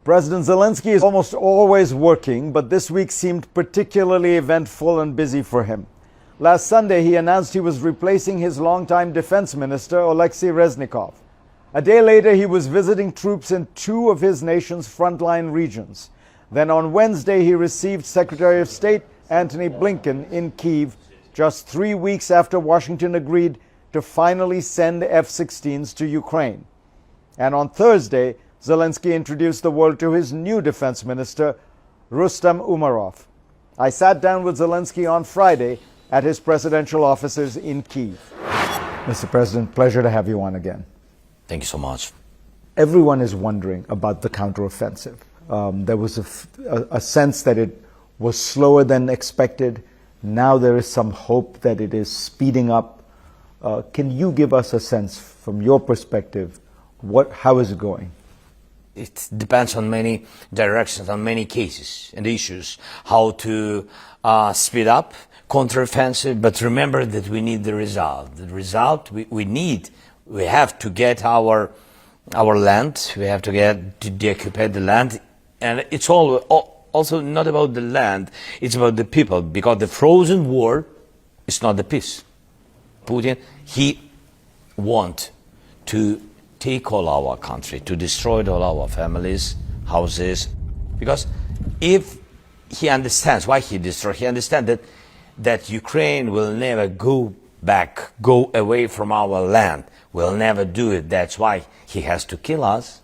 President Zelensky is almost always working, but this week seemed particularly eventful and busy for him. Last Sunday, he announced he was replacing his longtime defense minister, Oleksiy Reznikov. A day later, he was visiting troops in two of his nation's frontline regions. Then on Wednesday, he received Secretary of State Antony Blinken in Kyiv, just 3 weeks after Washington agreed to finally send F-16s to Ukraine. And on Thursday, Zelensky introduced the world to his new defense minister, Rustem Umerov. I sat down with Zelensky on Friday at his presidential offices in Kyiv. Mr. President, pleasure to have you on again. Thank you so much. Everyone is wondering about the counteroffensive. There was a sense that it was slower than expected. Now there is some hope that it is speeding up. Can you give us a sense from your perspective, how is it going? It depends on many directions, on many cases and issues, how to speed up counteroffensive, but remember that we need the result. The result we have to get our land, we have to deoccupy the land, and it's also not about the land, it's about the people, because the frozen war is not the peace. Putin, he wants to take all our country, to destroy all our families, houses, because if he understands why he destroys, he understands that Ukraine will never go away from our land, will never do it. That's why he has to kill us.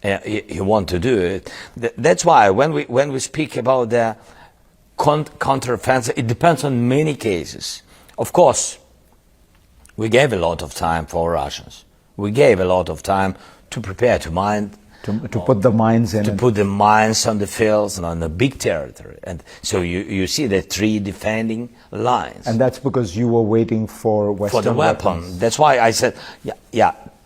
He wants to do it. That's why when we speak about the counteroffensive, it depends on many cases. Of course, we gave a lot of time for Russians. We gave a lot of time to prepare, to put the mines in. To put the mines on the fields and on the big territory. And so you see the three defending lines. And that's because you were waiting for Western for the weapon. That's why I said,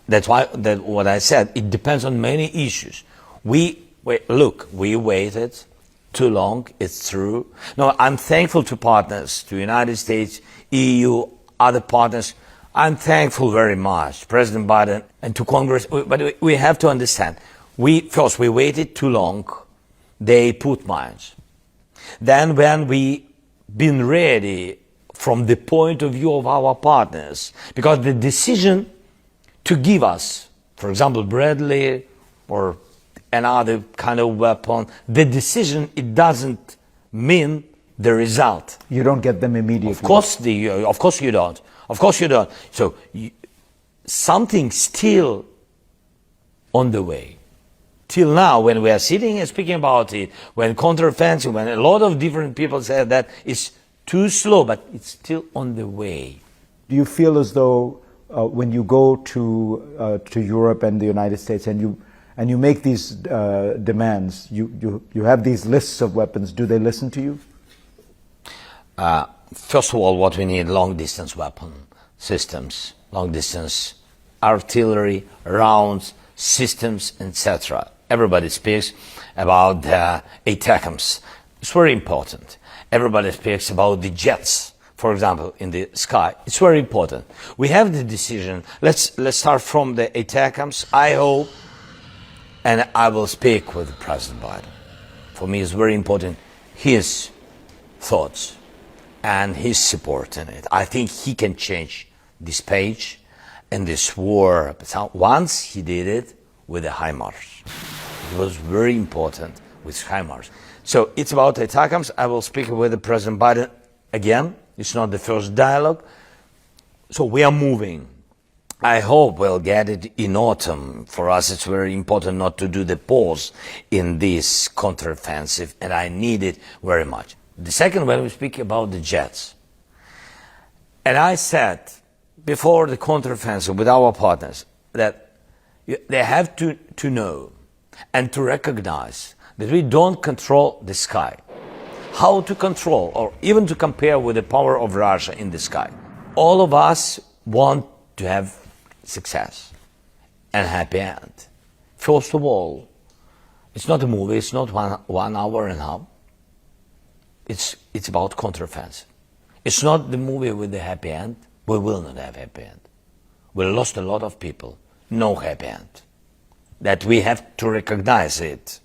that's why what I said, it depends on many issues. We waited too long, it's true. No, I'm thankful to partners, to United States, EU, other partners. I'm thankful very much, President Biden, and to Congress, but we have to understand. First, we waited too long, they put mines. Then when we been ready from the point of view of our partners, because the decision to give us, for example, Bradley or another kind of weapon, the decision, it doesn't mean the result. You don't get them immediately. Of course you don't. Of course you don't. So something still on the way. Till now, when we are sitting and speaking about it, when counteroffensive, when a lot of different people say that it's too slow, but it's still on the way. Do you feel as though when you go to Europe and the United States and you make these demands, you have these lists of weapons, do they listen to you? First of all, what we need, long-distance weapon systems, long-distance artillery, rounds, systems, etc. Everybody speaks about the ATACMS. It's very important. Everybody speaks about the jets, for example, in the sky. It's very important. We have the decision. Let's start from the ATACMS. I hope, and I will speak with President Biden. For me, it's very important his thoughts and his support in it. I think he can change this page and this war. Once he did it with the HIMARS. It was very important with HIMARS. So it's about ATACMS. I will speak with President Biden again. It's not the first dialogue. So we are moving. I hope we'll get it in autumn. For us, it's very important not to do the pause in this counteroffensive, and I need it very much. The second, when we speak about the jets, and I said before the counteroffensive with our partners that they have to know and to recognize that we don't control the sky. How to control or even to compare with the power of Russia in the sky? All of us want to have success and happy end. First of all, it's not a movie, it's not one hour and a half. It's about counteroffensive. It's not the movie with the happy end. We will not have happy end. We lost a lot of people. No happy end. that we have to recognize it.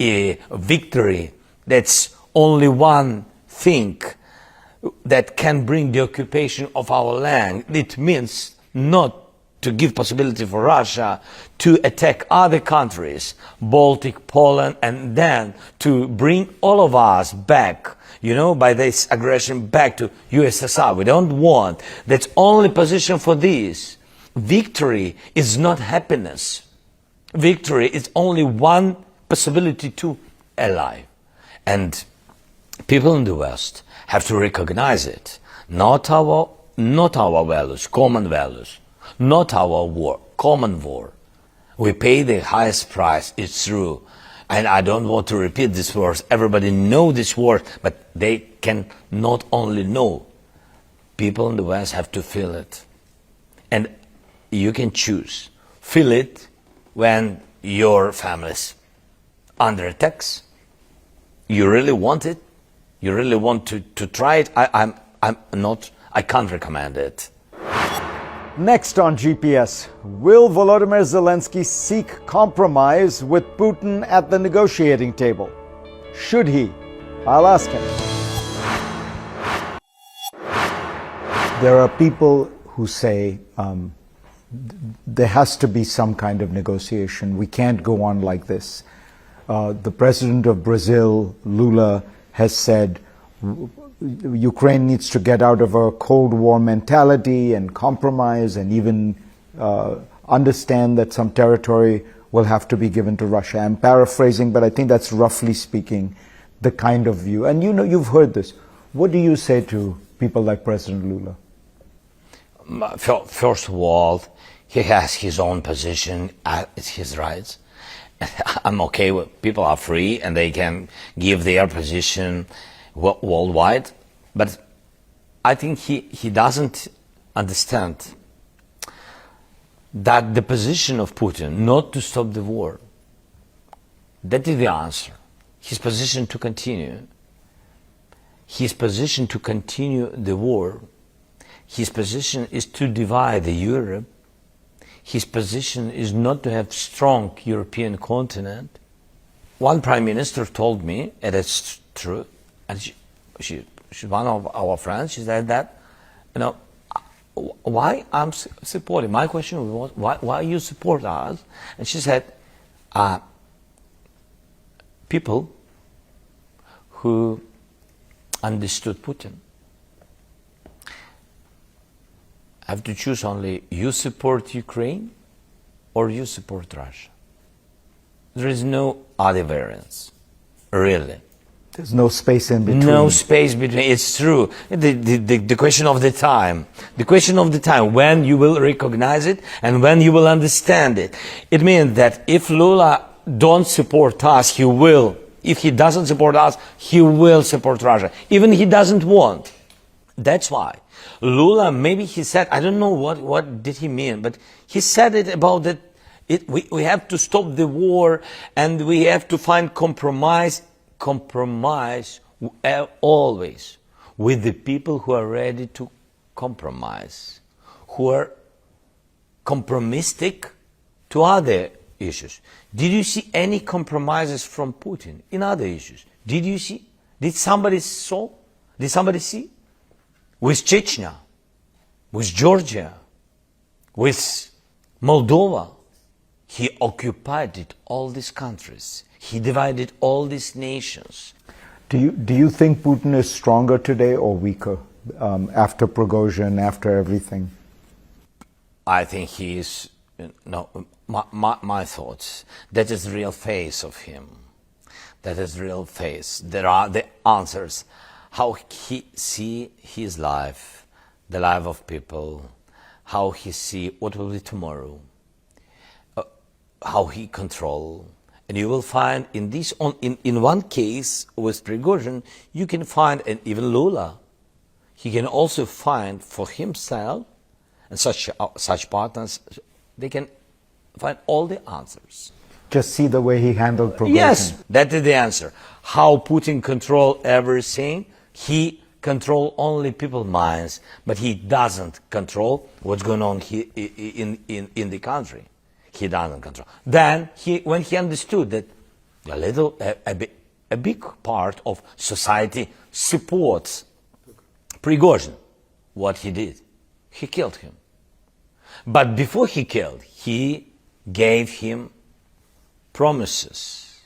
A victory, that's only one thing that can bring the occupation of our land. It means not to give possibility for Russia to attack other countries, Baltic, Poland, and then to bring all of us back, you know, by this aggression back to USSR. We don't want. That's only position for this. Victory is not happiness. Victory is only one possibility to alive. And people in the West have to recognize it. Not our values, common values. Not our war, common war. We pay the highest price, it's true. And I don't want to repeat these words. Everybody know this word, but they can not only know. People in the West have to feel it. And you can choose. Feel it when your family's under attacks. You really want it? You really want to try it? I can't recommend it. Next on GPS, will Volodymyr Zelensky seek compromise with Putin at the negotiating table? Should he? I'll ask him. There are people who say there has to be some kind of negotiation. We can't go on like this. The president of Brazil, Lula, has said Ukraine needs to get out of a Cold War mentality and compromise and even understand that some territory will have to be given to Russia. I'm paraphrasing, but I think that's roughly speaking the kind of view. And you know, you've heard this. What do you say to people like President Lula? First of all, he has his own position, it's his rights. I'm okay with people are free and they can give their position worldwide, but I think he doesn't understand that the position of Putin not to stop the war, that is the answer. His position to continue. His position to continue the war. His position is to divide the Europe. His position is not to have strong European continent. One prime minister told me, and it's true, and she's one of our friends, she said that, you know, why I'm supporting, my question was, why you support us? And she said, people who understood Putin have to choose only you support Ukraine or you support Russia. There is no other variance, really. There's no space in between. No space between, it's true. The question of the time. The question of the time, when you will recognize it and when you will understand it. It means that if Lula don't support us, he will. If he doesn't support us, he will support Russia. Even he doesn't want. That's why. Lula, maybe he said, I don't know what did he mean, but he said it about that we have to stop the war and we have to find compromise always with the people who are ready to compromise, who are compromistic to other issues. Did you see any compromises from Putin in other issues? Did you see? Did somebody saw? Did somebody see? With Chechnya, with Georgia, with Moldova, he occupied all these countries. He divided all these nations. Do you think Putin is stronger today or weaker after Prigozhin, after everything? I think he is, my thoughts, that is the real face of him. That is the real face. There are the answers. How he see his life, the life of people, how he see what will be tomorrow, how he control. And you will find in this, in one case with Prigozhin, you can find, and even Lula, he can also find for himself, and such partners, they can find all the answers. Just see the way he handled Prigozhin. Yes, that is the answer. How Putin control everything. He control only people's minds, but he doesn't control what's going on in the country. he doesn't control. Then, when he understood that a big part of society supports Prigozhin, what he did, he killed him. But before he killed, he gave him promises.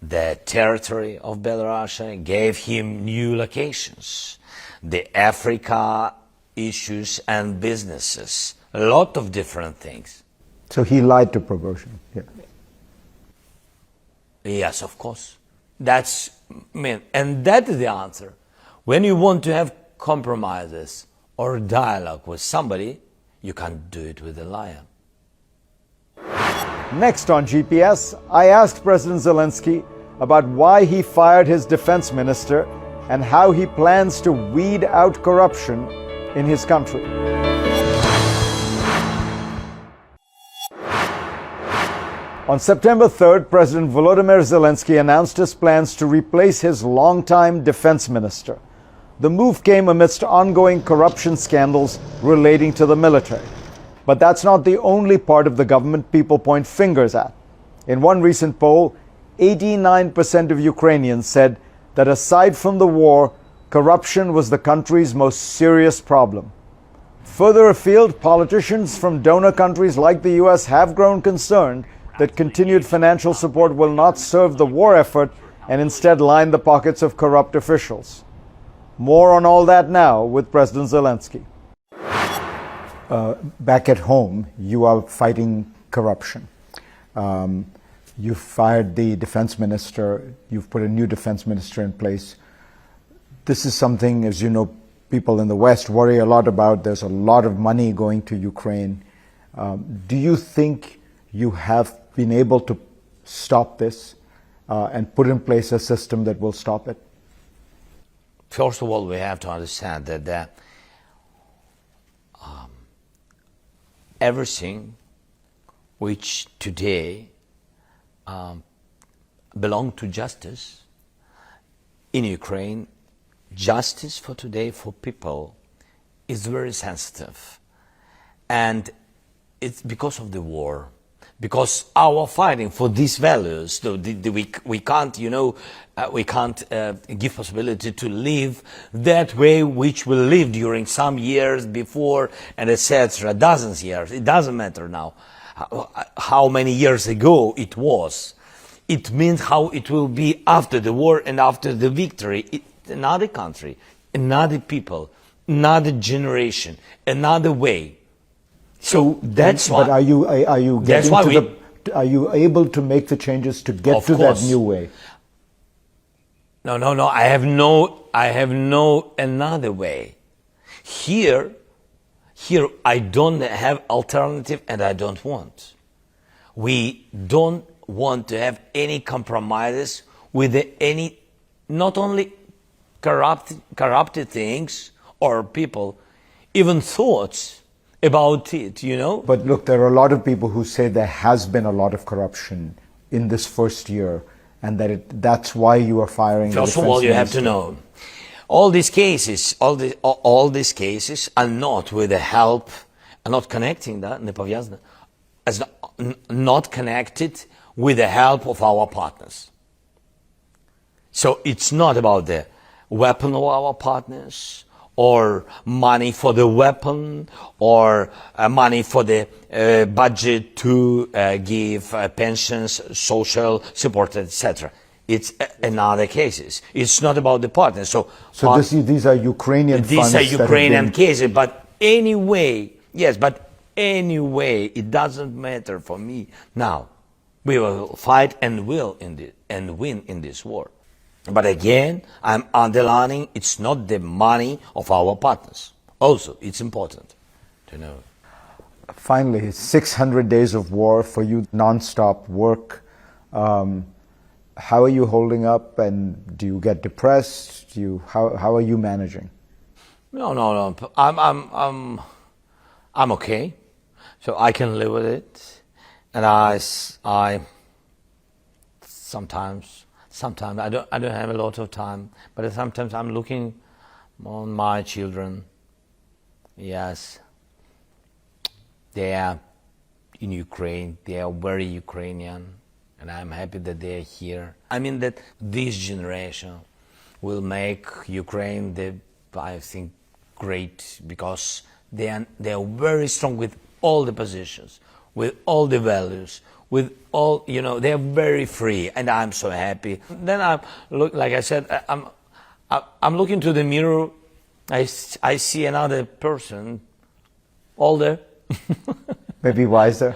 The territory of Belarus, gave him new locations, the Africa issues and businesses, a lot of different things. So he lied to Prigozhin. Yeah. Yes, of course. And that is the answer. When you want to have compromises or dialogue with somebody, you can't do it with a liar. Next on GPS, I asked President Zelensky about why he fired his defense minister and how he plans to weed out corruption in his country. On September 3rd, President Volodymyr Zelensky announced his plans to replace his longtime defense minister. The move came amidst ongoing corruption scandals relating to the military. But that's not the only part of the government people point fingers at. In one recent poll, 89% of Ukrainians said that aside from the war, corruption was the country's most serious problem. Further afield, politicians from donor countries like the US have grown concerned that continued financial support will not serve the war effort and instead line the pockets of corrupt officials. More on all that now with President Zelensky. Back at home, you are fighting corruption. You fired the defense minister. You've put a new defense minister in place. This is something, as you know, people in the West worry a lot about. There's a lot of money going to Ukraine. Do you think you have been able to stop this and put in place a system that will stop it? First of all, we have to understand that everything which today belong to justice in Ukraine, justice for today for people is very sensitive. And it's because of the war. Because our fighting for these values, we can't, we can't give possibility to live that way which we lived during some years before and etc. Dozens of years. It doesn't matter now how many years ago it was. It means how it will be after the war and after the victory. Another country, another people, another generation, another way. So that's why. But are you getting to are you able to make the changes to get to that new way? No. I have no another way. Here I don't have alternative, and I don't want. We don't want to have any compromises with any, not only corrupted things or people, even thoughts about it, But look, there are a lot of people who say there has been a lot of corruption in this first year, and that's why you are firing. First of all, you have to know, all these cases are not with the help, are not connecting that, not connected with the help of our partners. So it's not about the weapon of our partners, or money for the weapon, or money for the budget to give pensions, social support, etc. It's another cases. It's not about the partners. So these are Ukrainian funds. These are Ukrainian cases, but anyway, yes, but anyway, it doesn't matter for me. Now, we will fight and win in this war. But again, I'm underlining it's not the money of our partners. Also, it's important to know. Finally, 600 days of war for you, non-stop work. How are you holding up, and do you get depressed? How are you managing? No. I'm okay, so I can live with it, and I sometimes I don't have a lot of time, but sometimes I'm looking on my children. Yes, they are in Ukraine. They are very Ukrainian, and I'm happy that they are here. I mean that this generation will make Ukraine, I think, great, because they are very strong with all the positions, with all the values, with all, you know, they are very free, and I'm so happy. Then like I said, I'm looking to the mirror. I see another person, older. Maybe wiser.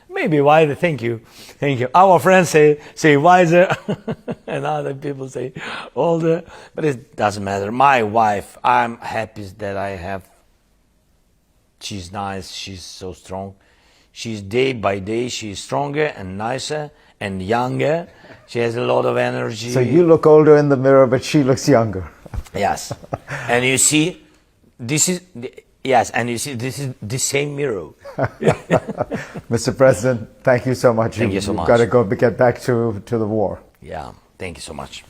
Maybe wiser. Thank you. Our friends say wiser, and other people say older. But it doesn't matter. My wife, I'm happy that I have. She's nice. She's so strong. She's day by day. She's stronger and nicer and younger. She has a lot of energy. So you look older in the mirror, but she looks younger. Yes, and you see, this is. Yes, and you see, this is the same mirror. Mr. President, thank you so much. Thank you so much. You've got to go get back to the war. Yeah, thank you so much.